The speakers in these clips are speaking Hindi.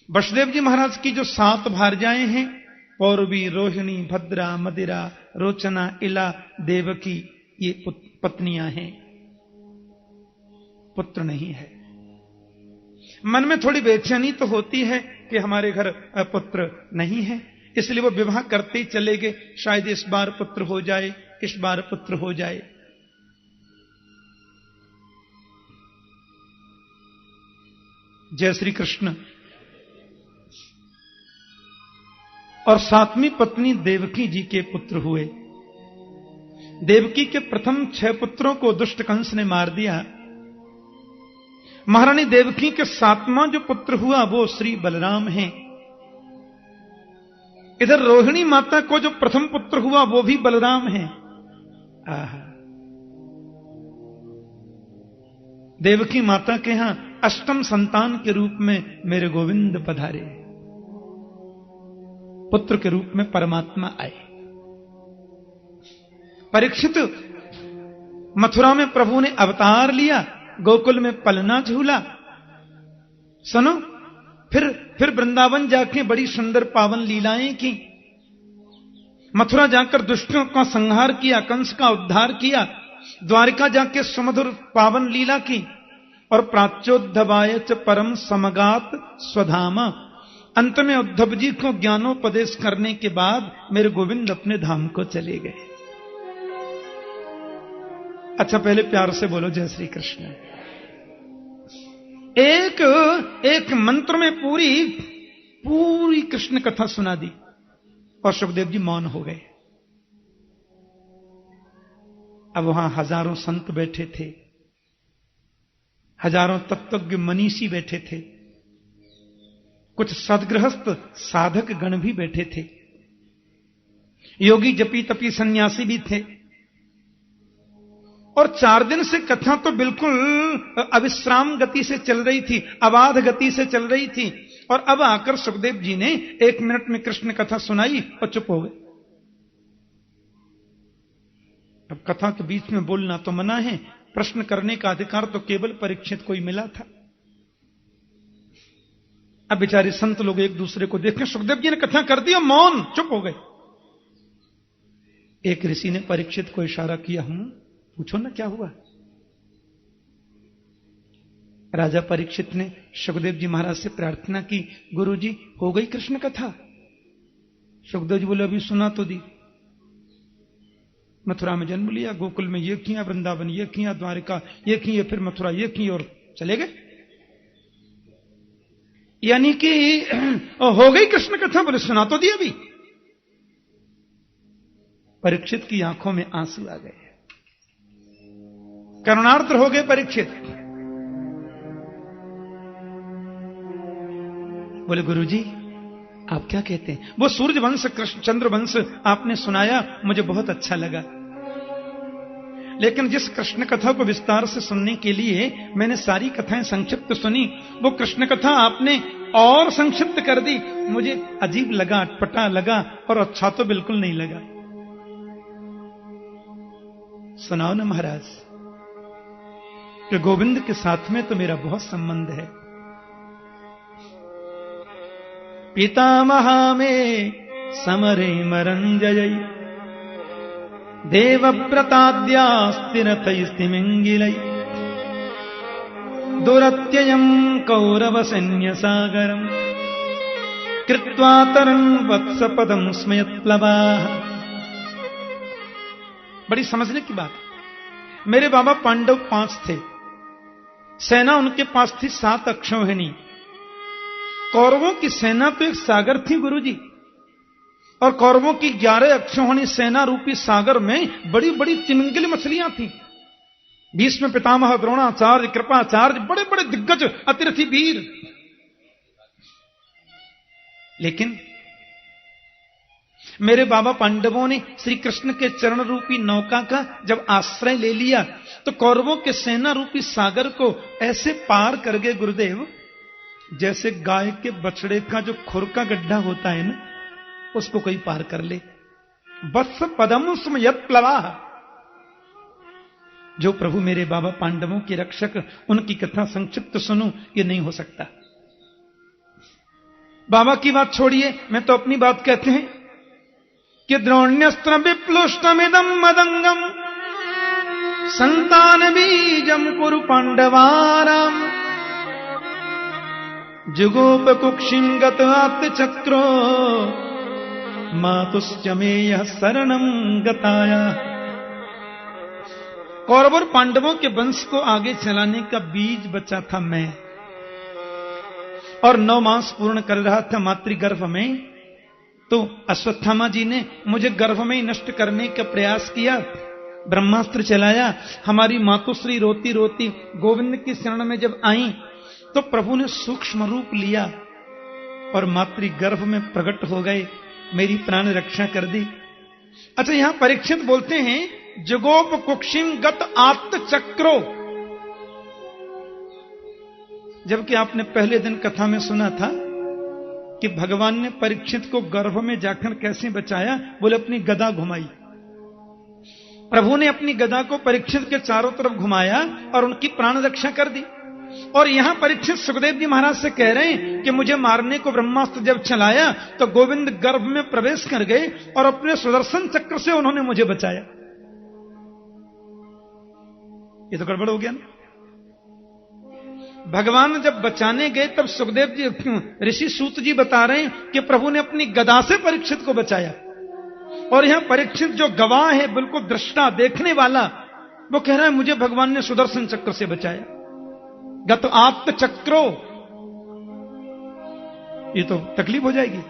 वसुदेव जी महाराज की जो 7 भार्याएं हैं, पौरवी, रोहिणी, भद्रा, मदिरा, रोचना, इला, देवकी, ये पत्नियां हैं, पुत्र नहीं है। मन में थोड़ी बेचैनी तो होती है कि हमारे घर पुत्र नहीं है, इसलिए वो विवाह करते ही चले गए, शायद इस बार पुत्र हो जाए, इस बार पुत्र हो जाए। जय श्री कृष्ण। और 7वीं पत्नी देवकी जी के पुत्र हुए। देवकी के प्रथम 6 पुत्रों को दुष्ट कंस ने मार दिया। महारानी देवकी के 7वां जो पुत्र हुआ वो श्री बलराम हैं। इधर रोहिणी माता को जो प्रथम पुत्र हुआ वो भी बलराम हैं। आहा, देवकी माता के यहां 8म संतान के रूप में मेरे गोविंद पधारे, पुत्र के रूप में परमात्मा आए। परीक्षित, मथुरा में प्रभु ने अवतार लिया, गोकुल में पलना झूला। सुनो, फिर वृंदावन जाके बड़ी सुंदर पावन लीलाएं की। मथुरा जाकर दुष्टों का संहार किया, कंस का उद्धार किया, द्वारिका जाके सुमधुर पावन लीला की, और प्राच्योद्धवाय च परम समगात स्वधामा। अंत में उद्धव जी को ज्ञानोपदेश करने के बाद मेरे गोविंद अपने धाम को चले गए। अच्छा, पहले प्यार से बोलो जय श्री कृष्ण। एक मंत्र में पूरी कृष्ण कथा सुना दी और सुखदेव जी मौन हो गए। अब वहां हजारों संत बैठे थे, हजारों तत्वज्ञ मनीषी बैठे थे, कुछ सदगृहस्थ साधक गण भी बैठे थे, योगी जपी तपी सन्यासी भी थे। और 4 दिन से कथा तो बिल्कुल अविश्राम गति से चल रही थी, अबाध गति से चल रही थी। और अब आकर सुखदेव जी ने 1 मिनट में कृष्ण कथा सुनाई और चुप हो गए। अब कथा के बीच में बोलना तो मना है, प्रश्न करने का अधिकार तो केवल परीक्षित को ही मिला था। अब बेचारे संत लोग एक दूसरे को देखें, सुखदेव जी ने कथा कर दी और मौन, चुप हो गए। एक ऋषि ने परीक्षित को इशारा किया, पूछो ना क्या हुआ। राजा परीक्षित ने सुखदेव जी महाराज से प्रार्थना की, गुरु जी हो गई कृष्ण कथा। सुखदेव जी बोले, अभी सुना तो दी। मथुरा में जन्म लिया, गोकुल में ये किया, वृंदावन ये किया, द्वारिका ये किए, फिर मथुरा ये की और चले गए। यानी कि हो गई कृष्ण कथा। बोले सुना तो दी अभी। परीक्षित की आंखों में आंसू आ गए, करुणार्द्र हो गए परीक्षित। बोले गुरुजी आप क्या कहते हैं। वो सूर्य वंश कृष्ण चंद्र वंश आपने सुनाया, मुझे बहुत अच्छा लगा, लेकिन जिस कृष्ण कथा को विस्तार से सुनने के लिए मैंने सारी कथाएं संक्षिप्त सुनी, वो कृष्ण कथा आपने और संक्षिप्त कर दी। मुझे अजीब लगा, अटपटा लगा और अच्छा तो बिल्कुल नहीं लगा। सुनाओ ना महाराज, कि गोविंद के साथ में तो मेरा बहुत संबंध है। पितामहा में समरे मरंजय देवव्रताद्यास्तिरथैस्तिमिंगिलै दुरत्ययम् कौरव सैन्य सागरम् कृत्वा तरन् वत्सपदम् स्मयत्प्लवाः। बड़ी समझने की बात। मेरे बाबा पांडव 5 थे, सेना उनके पास थी 7 अक्षौहिणी। कौरवों की सेना तो एक सागर थी गुरुजी, और कौरवों की 11 अक्षौहिणी सेना रूपी सागर में बड़ी बड़ी तिमिंगिल मछलियां थी। भीष्म पितामह, द्रोणाचार्य, कृपाचार्य, बड़े बड़े दिग्गज अतिरथी वीर। लेकिन मेरे बाबा पांडवों ने श्री कृष्ण के चरण रूपी नौका का जब आश्रय ले लिया, तो कौरवों के सेना रूपी सागर को ऐसे पार कर गए गुरुदेव, जैसे गाय के बछड़े का जो खुर का गड्ढा होता है ना, उसको कोई पार कर ले। वत्स पदम स्मयत् प्लवाः। जो प्रभु मेरे बाबा पांडवों के रक्षक, उनकी कथा संक्षिप्त सुनूं, ये नहीं हो सकता। बाबा की बात छोड़िए, मैं तो अपनी बात कहते हैं कि द्रोण्यस्त्र विप्लुष्टमिदं मदंगम संतान बीजम कुरु पांडवाराम जुगोप कुक्षिम गत आत्मचक्रो मातुश्च मे यह शरणं गताया। कौरव और पांडवों के वंश को आगे चलाने का बीज बचा था मैं, और 9 मास पूर्ण कर रहा था मातृगर्भ में। तो अश्वत्थामा जी ने मुझे गर्भ में ही नष्ट करने का प्रयास किया, ब्रह्मास्त्र चलाया। हमारी मातुश्री रोती रोती गोविंद की शरण में जब आई तो प्रभु ने सूक्ष्म रूप लिया और मातृगर्भ में प्रकट हो गए, मेरी प्राण रक्षा कर दी। अच्छा, यहां परीक्षित बोलते हैं जुगोप कुक्षिम गत आत्मचक्रो, जबकि आपने पहले दिन कथा में सुना था कि भगवान ने परीक्षित को गर्भ में जाकर कैसे बचाया। बोले अपनी गदा घुमाई। प्रभु ने अपनी गदा को परीक्षित के चारों तरफ घुमाया और उनकी प्राण रक्षा कर दी। और यहां परीक्षित सुखदेव जी महाराज से कह रहे हैं कि मुझे मारने को ब्रह्मास्त्र जब चलाया तो गोविंद गर्भ में प्रवेश कर गए और अपने सुदर्शन चक्र से उन्होंने मुझे बचाया। ये तो गड़बड़ हो गया ना। भगवान जब बचाने गए तब सुखदेव जी ऋषि सूत जी बता रहे हैं कि प्रभु ने अपनी गदा से परीक्षित को बचाया। और यहां परीक्षित जो गवाह है, बिल्कुल दृष्टा देखने वाला, वो कह रहा है मुझे भगवान ने सुदर्शन चक्र से बचाया। गत आत्म चक्रो, ये तो तकलीफ हो जाएगी।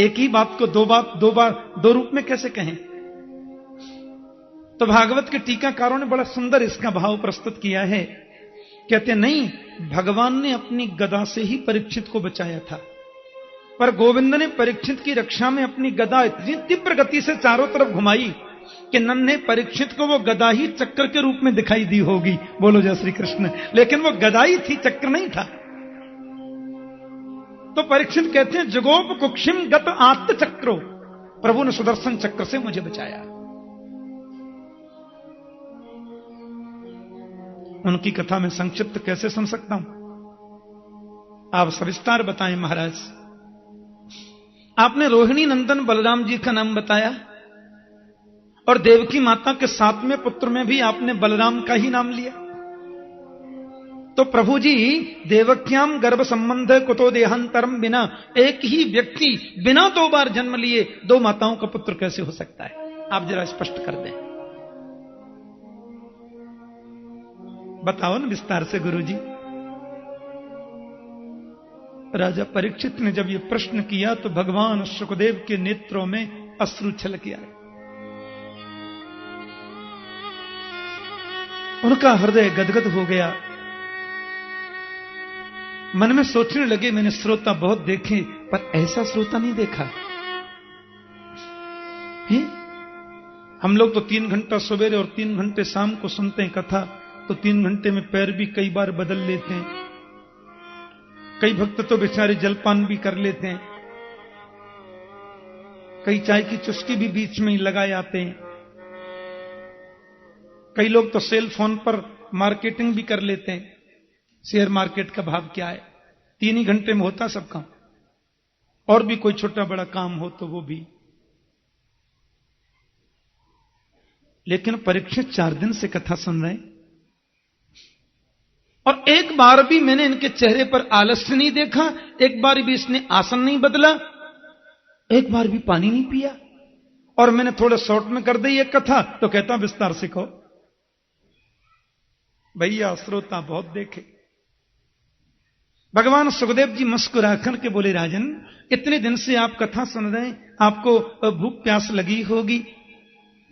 एक ही बात को दो रूप में कैसे कहें। तो भागवत के टीकाकारों ने बड़ा सुंदर इसका भाव प्रस्तुत किया है। कहते नहीं, भगवान ने अपनी गदा से ही परीक्षित को बचाया था, पर गोविंद ने परीक्षित की रक्षा में अपनी गदा इतनी तीव्र गति से चारों तरफ घुमाई कि नन्हे परीक्षित को वो गदा ही चक्र के रूप में दिखाई दी होगी। बोलो जय श्री कृष्ण। लेकिन वो गदा ही थी, चक्र नहीं था। तो परीक्षित कहते हैं जुगोप कुक्षिम गत आत्म चक्रो, प्रभु ने सुदर्शन चक्र से मुझे बचाया। उनकी कथा में संक्षिप्त कैसे सुन सकता हूं, आप सविस्तार बताएं महाराज। आपने रोहिणी नंदन बलराम जी का नाम बताया और देवकी माता के 7वें पुत्र में भी आपने बलराम का ही नाम लिया। तो प्रभु जी देवक्याम गर्भ संबंध कुतो देहांतरम, बिना एक ही व्यक्ति बिना 2 बार जन्म लिए 2 माताओं का पुत्र कैसे हो सकता है? आप जरा स्पष्ट कर दें, बताओ ना विस्तार से गुरुजी। राजा परीक्षित ने जब ये प्रश्न किया तो भगवान सुखदेव के नेत्रों में अश्रु छलक आए। उनका हृदय गदगद हो गया। मन में सोचने लगे, मैंने श्रोता बहुत देखे पर ऐसा श्रोता नहीं देखा है। हम लोग तो 3 घंटा सवेरे और 3 घंटे शाम को सुनते हैं कथा, तो 3 घंटे में पैर भी कई बार बदल लेते हैं। कई भक्त तो बेचारे जलपान भी कर लेते हैं, कई चाय की चुस्की भी बीच में ही लगाए आते हैं। कई लोग तो सेल फोन पर मार्केटिंग भी कर लेते हैं, शेयर मार्केट का भाव क्या है। 3 ही घंटे में होता सब काम, और भी कोई छोटा बड़ा काम हो तो वो भी। लेकिन परीक्षित 4 दिन से कथा सुन रहे हैं और एक बार भी मैंने इनके चेहरे पर आलस्य नहीं देखा, एक बार भी इसने आसन नहीं बदला, एक बार भी पानी नहीं पिया। और मैंने थोड़ा शॉर्ट में कर दी एक कथा तो कहता विस्तार से कहो। भैया श्रोता बहुत देखे। भगवान सुखदेव जी मुस्कुराकर के बोले, राजन इतने दिन से आप कथा सुन रहे हैं, आपको भूख प्यास लगी होगी,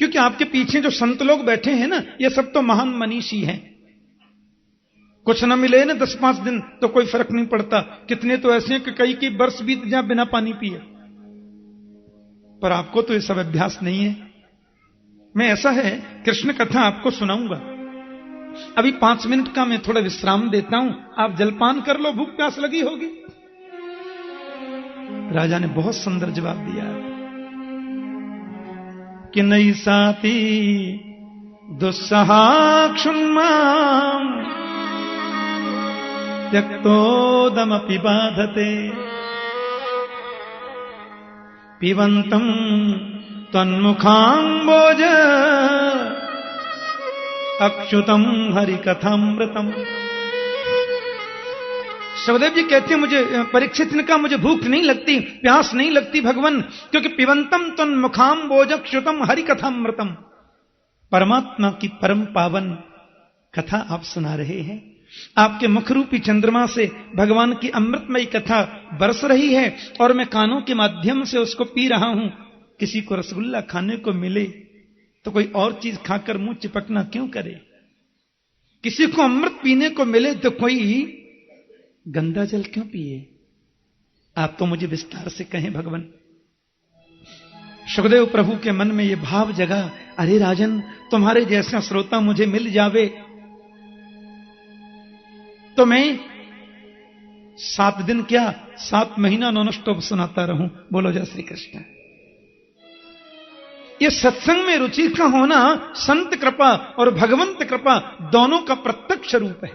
क्योंकि आपके पीछे जो संत लोग बैठे हैं ना, ये सब तो महान मनीषी हैं। कुछ न मिले ना 10-5 दिन तो कोई फर्क नहीं पड़ता, कितने तो ऐसे हैं कि कई वर्ष बीत जाए बिना पानी पिए। पर आपको तो ये सब अभ्यास नहीं है। मैं ऐसा है कृष्ण कथा आपको सुनाऊंगा। अभी 5 मिनट का मैं थोड़ा विश्राम देता हूं, आप जलपान कर लो, भूख प्यास लगी होगी। राजा ने बहुत सुंदर जवाब दिया कि नई साथी दुस्सहाक्षुन्माम त्यक्तोदमपि बाधते पिबंतम तन्मुखाम्बोज अक्षुतम हरि कथामृतम। सुखदेव जी कहते हैं मुझे परीक्षित ने कहा मुझे भूख नहीं लगती, प्यास नहीं लगती भगवान, क्योंकि पिबंतम तन्मुखाम्बोज अक्षुतम हरि कथामृतम, परमात्मा की परम पावन कथा आप सुना रहे हैं। आपके मुखरूपी चंद्रमा से भगवान की अमृतमयी कथा बरस रही है और मैं कानों के माध्यम से उसको पी रहा हूं। किसी को रसगुल्ला खाने को मिले तो कोई और चीज खाकर मुंह चिपकना क्यों करे? किसी को अमृत पीने को मिले तो कोई गंदा जल क्यों पिए? आप तो मुझे विस्तार से कहें भगवान। सुखदेव प्रभु के मन में यह भाव जगा, अरे राजन, तुम्हारे जैसा श्रोता मुझे मिल जावे तो मैं 7 दिन क्या 7 महीना नॉन स्टॉप सुनाता रहूं। बोलो जय श्री कृष्ण। ये सत्संग में रुचि का होना संत कृपा और भगवंत कृपा दोनों का प्रत्यक्ष रूप है।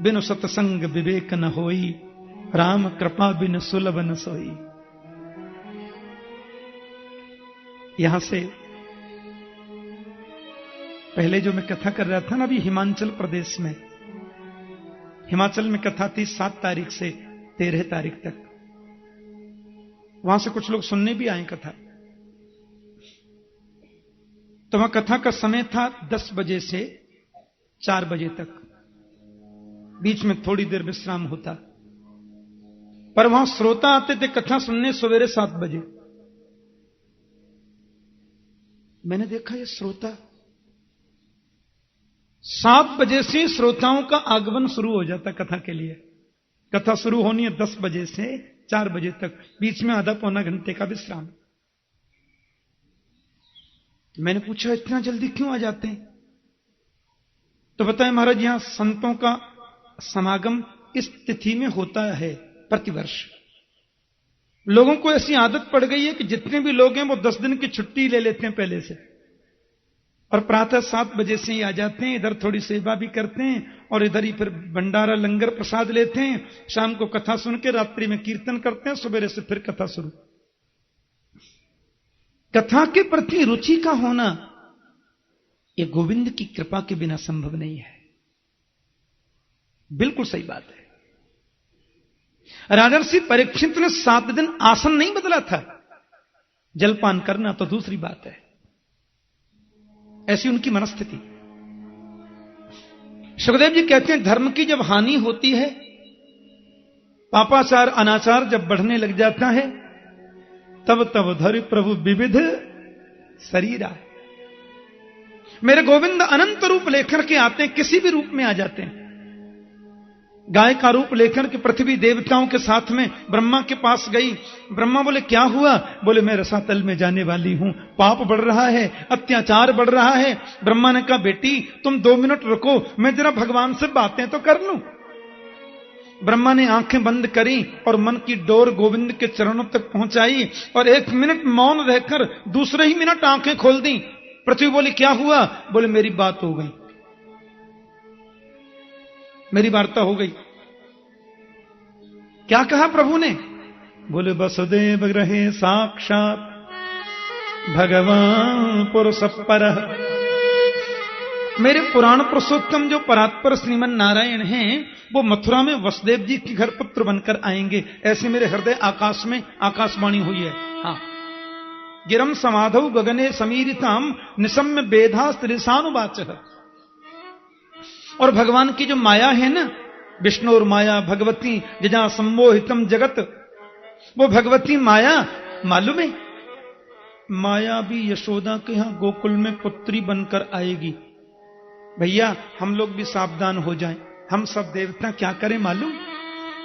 बिनु सत्संग विवेक न होई, राम कृपा बिन सुलभ न सोई। यहां से पहले जो मैं कथा कर रहा था ना, अभी हिमाचल प्रदेश में, हिमाचल में कथा थी 7 तारीख से 13 तारीख तक। वहां से कुछ लोग सुनने भी आए कथा। तो वहां कथा का समय था 10 बजे से 4 बजे तक, बीच में थोड़ी देर विश्राम होता। पर वहां श्रोता आते थे कथा सुनने सवेरे 7 बजे। मैंने देखा ये श्रोता 7 बजे से श्रोताओं का आगमन शुरू हो जाता कथा के लिए। कथा शुरू होनी है 10 बजे से 4 बजे तक, बीच में आधा पौना घंटे का विश्राम। मैंने पूछा इतना जल्दी क्यों आ जाते हैं? तो बताया महाराज यहां संतों का समागम इस तिथि में होता है प्रतिवर्ष। लोगों को ऐसी आदत पड़ गई है कि जितने भी लोग हैं वो 10 दिन की छुट्टी ले लेते हैं पहले से, और प्रातः 7 बजे से ही आ जाते हैं। इधर थोड़ी सेवा भी करते हैं और इधर ही फिर भंडारा लंगर प्रसाद लेते हैं। शाम को कथा सुन के रात्रि में कीर्तन करते हैं, सवेरे से फिर कथा शुरू। कथा के प्रति रुचि का होना यह गोविंद की कृपा के बिना संभव नहीं है। बिल्कुल सही बात है। राजर्षि परीक्षित ने 7 दिन आसन नहीं बदला था। जलपान करना तो दूसरी बात है, ऐसी उनकी मनस्थिति। सुखदेव जी कहते हैं धर्म की जब हानि होती है, पापाचार अनाचार जब बढ़ने लग जाता है, तब तब धरि प्रभु विविध शरीरा। मेरे गोविंद अनंत रूप लेकर के आते हैं, किसी भी रूप में आ जाते हैं। गाय का रूप लेकर के पृथ्वी देवताओं के साथ में ब्रह्मा के पास गई। ब्रह्मा बोले क्या हुआ? बोले मैं रसातल में जाने वाली हूं, पाप बढ़ रहा है, अत्याचार बढ़ रहा है। ब्रह्मा ने कहा बेटी तुम 2 मिनट रुको, मैं जरा भगवान से बातें तो कर लूं। ब्रह्मा ने आंखें बंद करी और मन की डोर गोविंद के चरणों तक पहुंचाई और 1 मिनट मौन रहकर दूसरे ही मिनट आंखें खोल दी। पृथ्वी बोली क्या हुआ? बोले मेरी बात हो गई, मेरी वार्ता हो गई। क्या कहा प्रभु ने? बोले वसुदेव रहे साक्षात भगवान पुरुष परः। मेरे पुराण पुरुषोत्तम जो परात्पर श्रीमन नारायण हैं वो मथुरा में वसुदेव जी के घर पुत्र बनकर आएंगे, ऐसे मेरे हृदय आकाश में आकाशवाणी हुई है। हाँ, गिरम समाधौ गगने समीरिताम निशम्य बेधा स्त्रिसानुवाचः। और भगवान की जो माया है ना, विष्णु और माया भगवती जजा सम्मोहितम जगत, वो भगवती माया मालूम है, माया भी यशोदा के यहां गोकुल में पुत्री बनकर आएगी। भैया हम लोग भी सावधान हो जाएं। हम सब देवता क्या करें मालूम?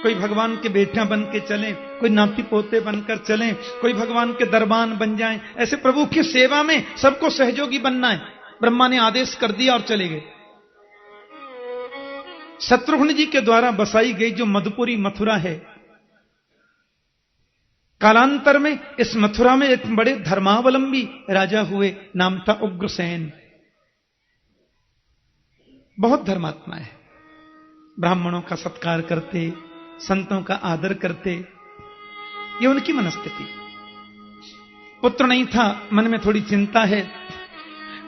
कोई भगवान के बेटा बन के चलें, कोई नाती पोते बनकर चलें, कोई भगवान के दरबान बन जाएं। ऐसे प्रभु की सेवा में सबको सहयोगी बनना है। ब्रह्मा ने आदेश कर दिया और चले गए। शत्रुघ्न जी के द्वारा बसाई गई जो मधुपुरी मथुरा है, कालांतर में इस मथुरा में एक बड़े धर्मावलंबी राजा हुए, नाम था उग्रसेन। बहुत धर्मात्मा है, ब्राह्मणों का सत्कार करते, संतों का आदर करते। ये उनकी मनस्थिति। पुत्र नहीं था, मन में थोड़ी चिंता है।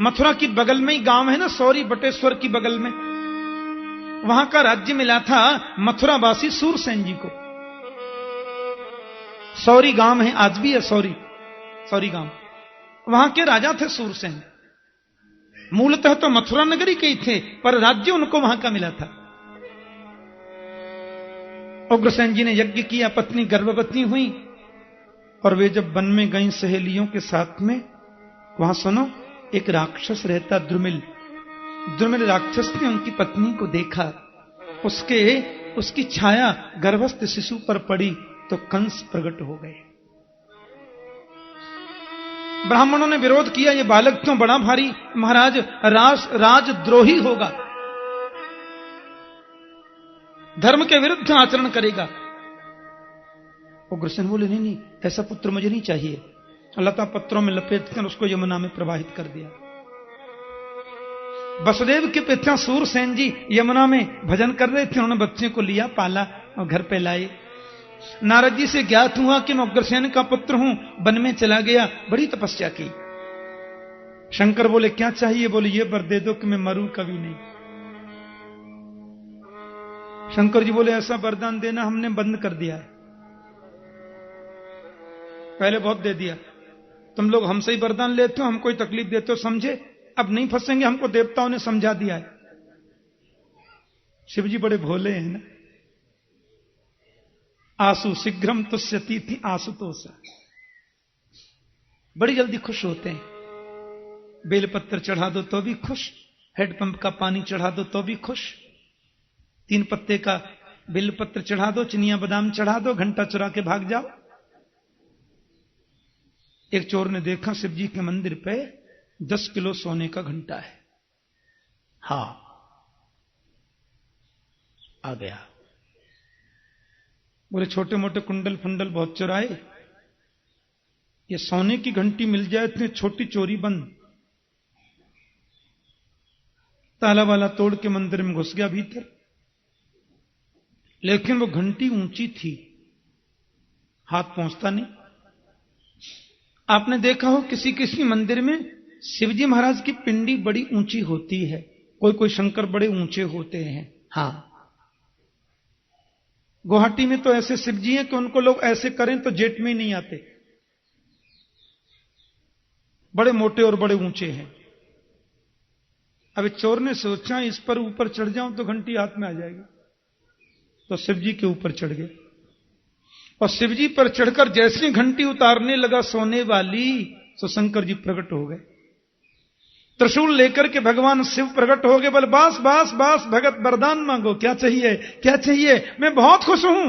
मथुरा की बगल में ही गांव है ना, सौरी बटेश्वर की बगल में, वहां का राज्य मिला था मथुरावासी सूरसेन जी को। सौरी गांव है, आज भी है सौरी गांव। वहां के राजा थे सूरसेन। मूलतः तो मथुरा नगरी के ही थे, पर राज्य उनको वहां का मिला था। उग्रसेन जी ने यज्ञ किया, पत्नी गर्भवती हुई, और वे जब वन में गई सहेलियों के साथ में, वहां सुनो, एक राक्षस रहता द्रुमिल राक्षस ने उनकी पत्नी को देखा। उसकी छाया गर्भस्थ शिशु पर पड़ी तो कंस प्रकट हो गए। ब्राह्मणों ने विरोध किया, ये बालक तो बड़ा भारी महाराज राजद्रोही होगा, धर्म के विरुद्ध आचरण करेगा। उग्रसेन बोले, नहीं, ऐसा पुत्र मुझे नहीं चाहिए। लता पत्रों में लपेटकर उसको यमुना में प्रवाहित कर दिया। वसुदेव के पिता सूरसेन जी यमुना में भजन कर रहे थे, उन्होंने बच्चे को लिया, पाला और घर पे लाए। नारद जी से ज्ञात हुआ कि मैं उग्रसेन का पुत्र हूं, वन में चला गया, बड़ी तपस्या की। शंकर बोले, क्या चाहिए? बोले, ये वर दे दो कि मैं मरूं कभी नहीं। शंकर जी बोले, ऐसा वरदान देना हमने बंद कर दिया है, पहले बहुत दे दिया। तुम लोग हमसे ही वरदान लेते हो, हम कोई तकलीफ देते हो, समझे? अब नहीं फंसेंगे, हमको देवताओं ने समझा दिया है। शिव जी बड़े भोले हैं ना। आसु शीघ्रम तुष्यति थी आसुतोष, बड़ी जल्दी खुश होते हैं। बेलपत्र चढ़ा दो तो भी खुश, हेडपंप का पानी चढ़ा दो तो भी खुश, 3 पत्ते का बेलपत्र चढ़ा दो, चिनिया बादाम चढ़ा दो, घंटा चुरा के भाग जाओ। एक चोर ने देखा शिव जी के मंदिर पे 10 किलो सोने का घंटा है। हां, आ गया। बोले, छोटे मोटे कुंडल फुंडल बहुत चुराए, ये सोने की घंटी मिल जाए इतनी छोटी चोरी बंद। ताला वाला तोड़ के मंदिर में घुस गया भीतर, लेकिन वो घंटी ऊंची थी, हाथ पहुंचता नहीं। आपने देखा हो किसी किसी मंदिर में शिवजी महाराज की पिंडी बड़ी ऊंची होती है, कोई शंकर बड़े ऊंचे होते हैं। हां, गुवाहाटी में तो ऐसे शिवजी हैं कि उनको लोग ऐसे करें तो जेट में ही नहीं आते, बड़े मोटे और बड़े ऊंचे हैं। अब चोर ने सोचा इस पर ऊपर चढ़ जाऊं तो घंटी हाथ में आ जाएगी, तो शिवजी के ऊपर चढ़ गए। और शिवजी पर चढ़कर जैसी घंटी उतारने लगा सोने वाली, तो शंकर जी प्रकट हो गए। त्रिशूल लेकर के भगवान शिव प्रकट हो गए। बोले, बास बास बास भगत वरदान मांगो, क्या चाहिए क्या चाहिए? मैं बहुत खुश हूं।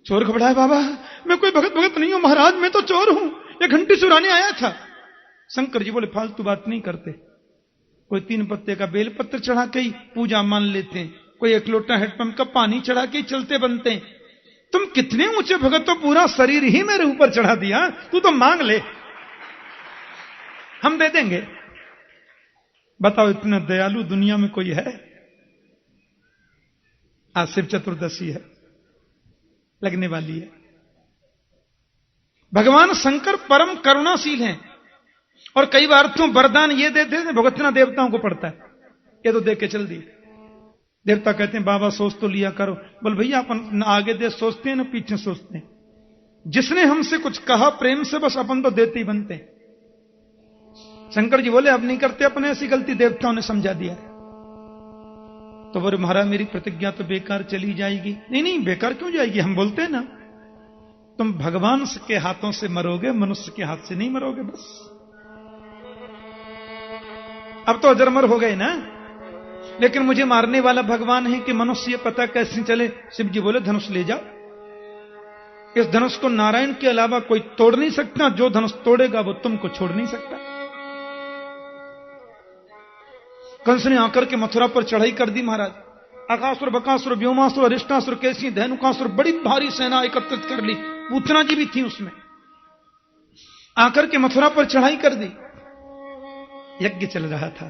चोर घबराए, बाबा मैं कोई भगत नहीं हूं महाराज, मैं तो चोर हूं, ये घंटी चुराने आया था। शंकर जी बोले, फालतू बात नहीं करते, कोई 3 पत्ते का बेलपत्र चढ़ा के ही पूजा मान लेते हैं, कोई 1 लोटा हेडपंप का पानी चढ़ा के ही चलते बनते हैं। तुम कितने ऊंचे भगत, तो पूरा शरीर ही मेरे ऊपर चढ़ा दिया, तू तो मांग ले, हम दे देंगे। बताओ, इतना दयालु दुनिया में कोई है? आज शिव चतुर्दशी है, लगने वाली है। भगवान शंकर परम करुणाशील हैं, और कई बार तो वरदान ये देते हैं भुगतना देवताओं को पड़ता है, ये तो देख के चल दी। देवता कहते हैं, बाबा सोच तो लिया करो। बोल भैया, अपन आगे दे सोचते हैं ना पीछे सोचते हैं। जिसने हमसे कुछ कहा प्रेम से, बस अपन तो देते ही बनते हैं। शंकर जी बोले, अब नहीं करते अपने, ऐसी गलती देवताओं ने समझा दिया। तो बोले, महाराज मेरी प्रतिज्ञा तो बेकार चली जाएगी। नहीं, बेकार क्यों जाएगी? हम बोलते हैं ना, तुम भगवान के हाथों से मरोगे, मनुष्य के हाथ से नहीं मरोगे। बस अब तो अजरमर हो गए ना, लेकिन मुझे मारने वाला भगवान है कि मनुष्य, ये पता कैसे चले? शिव जी बोले, धनुष ले जाओ। इस धनुष को नारायण के अलावा कोई तोड़ नहीं सकता, जो धनुष तोड़ेगा वो तुमको छोड़ नहीं सकता। कंस ने आकर के मथुरा पर चढ़ाई कर दी महाराज। अकासुर, बकासुर, व्योमासुर, अरिष्टासुर, कैसी धैनुकासुर, बड़ी भारी सेना एकत्रित कर ली। पूतना जी भी थी उसमें, आकर के मथुरा पर चढ़ाई कर दी। यज्ञ चल रहा था,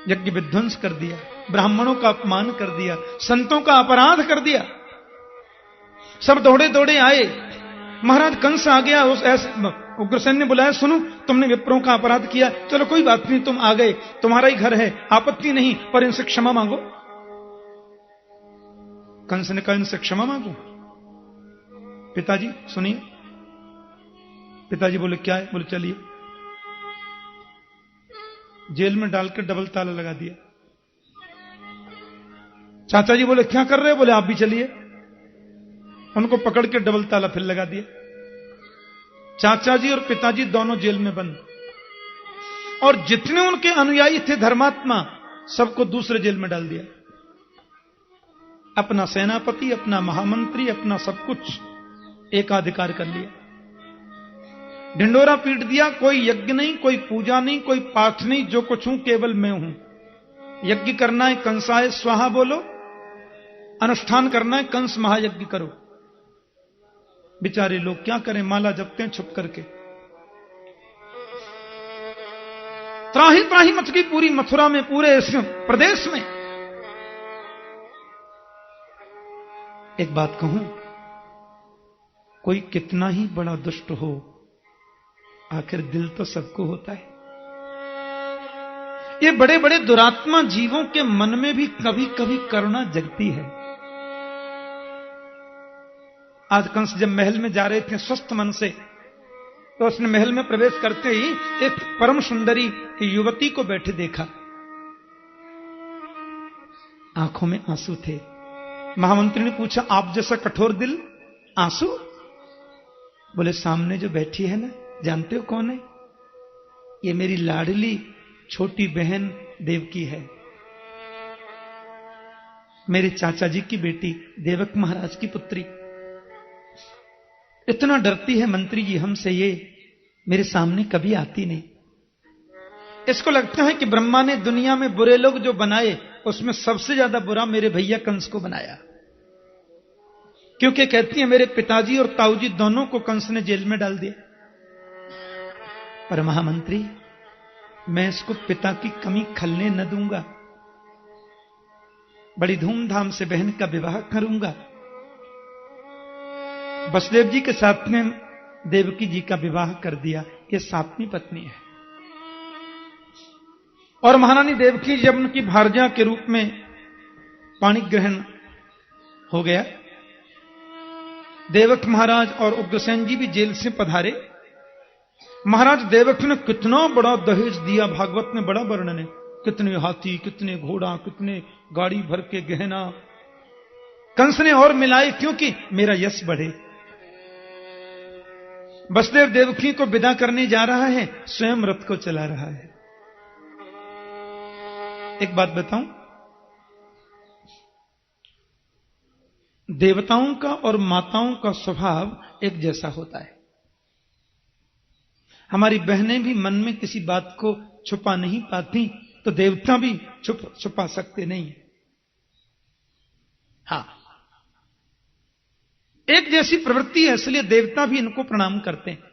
यज्ञ विध्वंस कर दिया, ब्राह्मणों का अपमान कर दिया, संतों का अपराध कर दिया। सब दौड़े दौड़े आए। महाराज कंस आ गया। उस ऐसे उग्रसेन ने बुलाया, सुनो तुमने विप्रों का अपराध किया, चलो कोई बात नहीं, तुम आ गए, तुम्हारा ही घर है, आपत्ति नहीं, पर इनसे क्षमा मांगो। कंस ने कहा, इनसे क्षमा मांगो? पिताजी सुनिए। पिताजी बोले, क्या है? बोले, चलिए। जेल में डालकर डबल ताला लगा दिया। चाचा जी बोले, क्या कर रहे हो? बोले, आप भी चलिए। उनको पकड़ के डबल ताला फिर लगा दिया। चाचा जी और पिताजी दोनों जेल में बंद, और जितने उनके अनुयायी थे धर्मात्मा, सबको दूसरे जेल में डाल दिया। अपना सेनापति, अपना महामंत्री, अपना सब कुछ एकाधिकार कर लिया। ढिंडोरा पीट दिया। कोई यज्ञ नहीं, कोई पूजा नहीं, कोई पाठ नहीं, जो कुछ हूं केवल मैं हूं। यज्ञ करना है कंसाय स्वाहा बोलो, अनुष्ठान करना है कंस महायज्ञ करो। बेचारे लोग क्या करें, माला जपते हैं छुप करके। त्राही त्राही मच गई पूरी मथुरा में, पूरे इस प्रदेश में। एक बात कहूं, कोई कितना ही बड़ा दुष्ट हो, आखिर दिल तो सबको होता है। ये बड़े बड़े दुरात्मा जीवों के मन में भी कभी कभी करुणा जगती है। आज कंस जब महल में जा रहे थे स्वस्थ मन से, तो उसने महल में प्रवेश करते ही एक परम सुंदरी युवती को बैठे देखा। आंखों में आंसू थे। महामंत्री ने पूछा, आप जैसा कठोर दिल, आंसू? बोले, सामने जो बैठी है ना, जानते हो कौन है? ये मेरी लाडली छोटी बहन देवकी है, मेरे चाचा जी की बेटी, देवक महाराज की पुत्री। इतना डरती है मंत्री जी हमसे, ये मेरे सामने कभी आती नहीं। इसको लगता है कि ब्रह्मा ने दुनिया में बुरे लोग जो बनाए, उसमें सबसे ज्यादा बुरा मेरे भैया कंस को बनाया। क्योंकि कहती है मेरे पिताजी और ताऊजी दोनों को कंस ने जेल में डाल दिया। पर महामंत्री, मैं इसको पिता की कमी खलने न दूंगा। बड़ी धूमधाम से बहन का विवाह करूंगा। वसुदेव जी के साथ में देवकी जी का विवाह कर दिया। ये सातवीं पत्नी है। और महारानी देवकी जब उनकी भारजा के रूप में पाणी ग्रहण हो गया, देवक महाराज और उग्रसेन जी भी जेल से पधारे। महाराज देवक ने कितना बड़ा दहेज दिया, भागवत में बड़ा वर्णन है। कितने हाथी, कितने घोड़ा, कितने गाड़ी भर के गहना। कंस ने और मिलाए, क्योंकि मेरा यश बढ़े। वसुदेव देवकी को विदा करने जा रहा है, स्वयं रथ को चला रहा है। एक बात बताऊं, देवताओं का और माताओं का स्वभाव एक जैसा होता है। हमारी बहनें भी मन में किसी बात को छुपा नहीं पाती, तो देवता भी छुपा सकते नहीं। हां, एक जैसी प्रवृत्ति है, इसलिए देवता भी इनको प्रणाम करते हैं।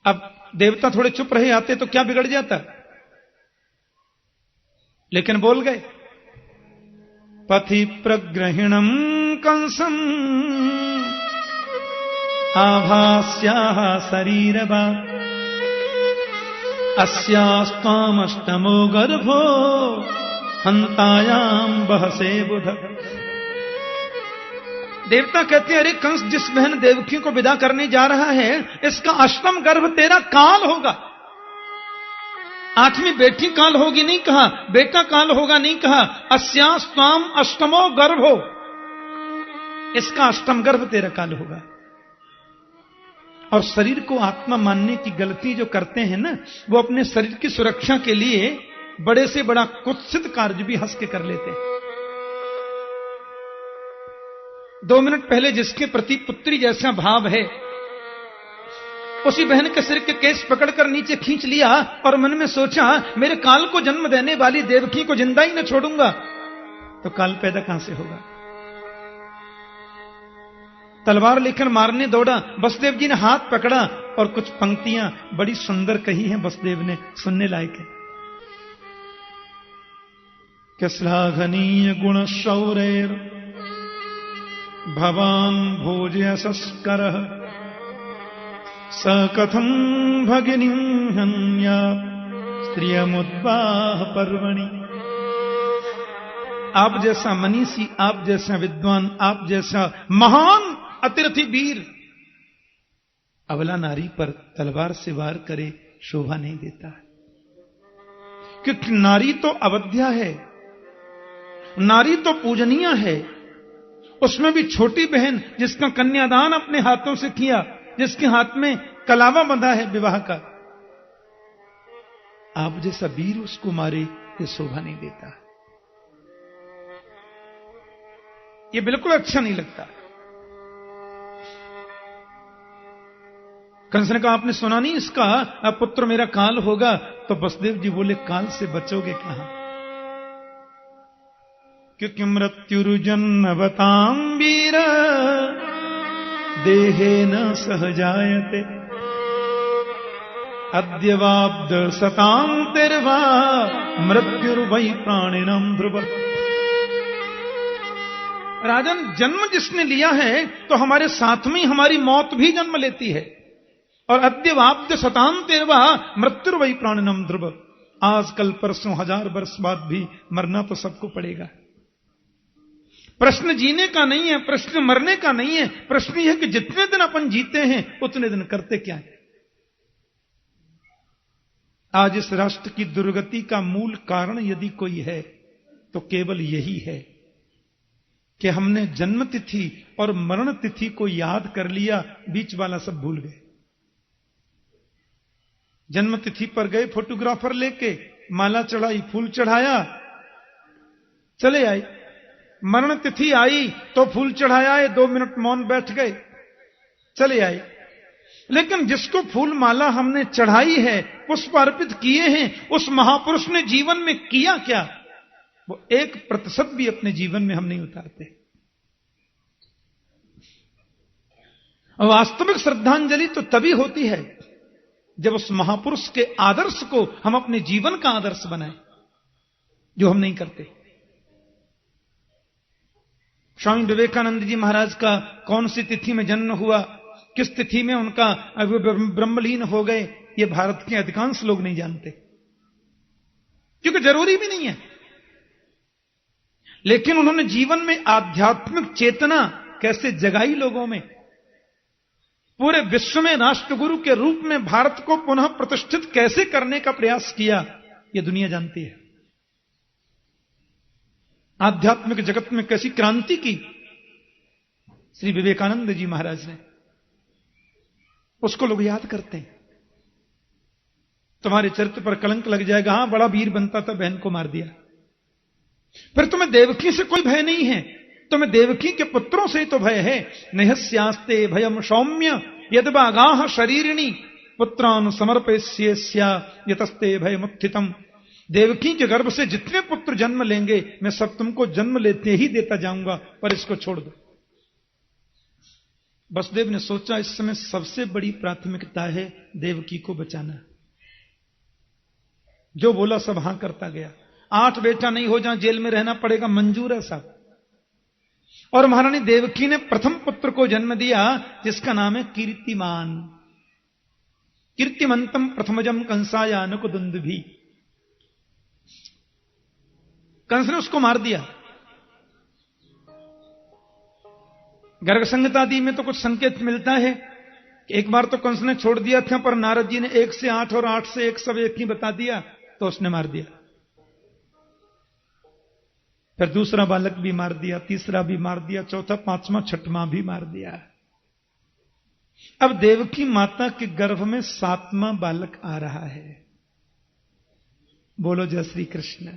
अब देवता थोड़े चुप रहे आते तो क्या बिगड़ जाता, लेकिन बोल गए। पथि प्रग्रहिणम कंसम आभास्याः शरीरवा अस्यास्त्वामष्टमो गर्भो हंतायाम बहसे बुध। देवता कहते हैं, अरे कंस, जिस बहन देवकी को विदा करने जा रहा है, इसका अष्टम गर्भ तेरा काल होगा। आठवीं बेटी काल होगी नहीं कहा, बेटा काल होगा नहीं कहा, अस्यास्त्वाम अष्टमो गर्भो, इसका अष्टम गर्भ तेरा काल होगा। और शरीर को आत्मा मानने की गलती जो करते हैं ना, वो अपने शरीर की सुरक्षा के लिए बड़े से बड़ा कुत्सित कार्य भी हंस के कर लेते हैं। 2 मिनट पहले जिसके प्रति पुत्री जैसा भाव है, उसी बहन के सिर के केस पकड़कर नीचे खींच लिया और मन में सोचा, मेरे काल को जन्म देने वाली देवकी को जिंदा ही न छोड़ूंगा, तो काल पैदा कहां से होगा। तलवार लेकर मारने दौड़ा, वसुदेव जी ने हाथ पकड़ा और कुछ पंक्तियां बड़ी सुंदर कही हैं वसुदेव ने, सुनने लायक है। कि श्लाघनीय गुण शौरेर भवान भोजयशस्करः स कथम भगिनी हन्या स्त्रियमुद्वाह पर्वणि। आप जैसा मनीषी, आप जैसा विद्वान, आप जैसा महान अतिरथी वीर अबला नारी पर तलवार से वार करे शोभा नहीं देता, क्योंकि नारी तो अवध्या है, नारी तो पूजनीय है। उसमें भी छोटी बहन जिसका कन्यादान अपने हाथों से किया, जिसके हाथ में कलावा बंधा है विवाह का, आप जैसा वीर उसको मारे ये शोभा नहीं देता, ये बिल्कुल अच्छा नहीं लगता। कंस ने कहा आपने सुना नहीं इसका, अब पुत्र मेरा काल होगा। तो वसुदेव जी बोले काल से बचोगे कहां, क्योंकि मृत्युर्जन्मवतां वीर देहे न सहजायते अद्यवाब्द सतां तिर्वा मृत्युर्वै प्राणिनम ध्रुव। राजन, जन्म जिसने लिया है तो हमारे साथ में हमारी मौत भी जन्म लेती है। और अद्यवाब्द सतां तिर्वा मृत्युर्वै प्राणिनम ध्रुव। आज कल परसों 1000 वर्ष बाद भी मरना तो सबको पड़ेगा। प्रश्न जीने का नहीं है, प्रश्न मरने का नहीं है, प्रश्न यह है कि जितने दिन अपन जीते हैं उतने दिन करते क्या है। आज इस राष्ट्र की दुर्गति का मूल कारण यदि कोई है तो केवल यही है कि हमने जन्म तिथि और मरण तिथि को याद कर लिया, बीच वाला सब भूल गए। जन्म तिथि पर गए फोटोग्राफर लेके, माला चढ़ाई, फूल चढ़ाया, चले आए। मरण तिथि आई तो फूल चढ़ाया, 2 मिनट मौन बैठ गए, चले आए। लेकिन जिसको फूल माला हमने चढ़ाई है, पुष्प अर्पित किए हैं, उस महापुरुष ने जीवन में किया क्या, वो 1% भी अपने जीवन में हम नहीं उतारते। वास्तविक श्रद्धांजलि तो तभी होती है जब उस महापुरुष के आदर्श को हम अपने जीवन का आदर्श बनाएं, जो हम नहीं करते। स्वामी विवेकानंद जी महाराज का कौन सी तिथि में जन्म हुआ, किस तिथि में उनका ब्रह्मलीन हो गए, ये भारत के अधिकांश लोग नहीं जानते, क्योंकि जरूरी भी नहीं है। लेकिन उन्होंने जीवन में आध्यात्मिक चेतना कैसे जगाई लोगों में, पूरे विश्व में राष्ट्रगुरु के रूप में भारत को पुनः प्रतिष्ठित कैसे करने का प्रयास किया, यह दुनिया जानती है। आध्यात्मिक जगत में कैसी क्रांति की श्री विवेकानंद जी महाराज ने, उसको लोग याद करते हैं। तुम्हारे चरित्र पर कलंक लग जाएगा, हां बड़ा वीर बनता था, बहन को मार दिया। फिर तुम्हें देवकी से कोई भय नहीं है, तुम्हें देवकी के पुत्रों से तो भय है। नहस्यास्ते भयम सौम्य यदभागाह शरीरिणी पुत्रान समर्पयस्या यतस्ते भयमुत्थितम। देवकी के गर्भ से जितने पुत्र जन्म लेंगे मैं सब तुमको जन्म लेते ही देता जाऊंगा, पर इसको छोड़ दो। वसुदेव ने सोचा इस समय सबसे बड़ी प्राथमिकता है देवकी को बचाना। जो बोला सब हां करता गया। 8 बेटा नहीं हो जहां जेल में रहना पड़ेगा, मंजूर है साहब। और महारानी देवकी ने प्रथम पुत्र को जन्म दिया जिसका नाम है कीर्तिमान। कीर्तिमंतम प्रथमजम कंसायानुक दुंदुभि। कंस ने उसको मार दिया। गर्ग संहिता आदि में तो कुछ संकेत मिलता है कि एक बार तो कंस ने छोड़ दिया था, पर नारद जी ने 1 से 8 और 8 से 1 सब एक ही बता दिया तो उसने मार दिया। फिर दूसरा बालक भी मार दिया, तीसरा भी मार दिया, चौथा, पांचवा, छठवां भी मार दिया। अब देवकी माता के गर्भ में 7वां बालक आ रहा है। बोलो जय श्री कृष्ण।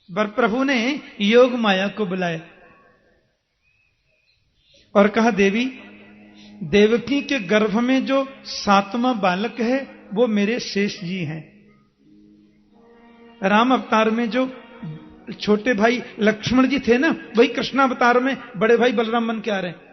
वर प्रभु ने योग माया को बुलाया और कहा, देवी, देवकी के गर्भ में जो 7वां बालक है वो मेरे शेष जी हैं। राम अवतार में जो छोटे भाई लक्ष्मण जी थे ना, वही कृष्ण अवतार में बड़े भाई बलराम बन के आ रहे हैं।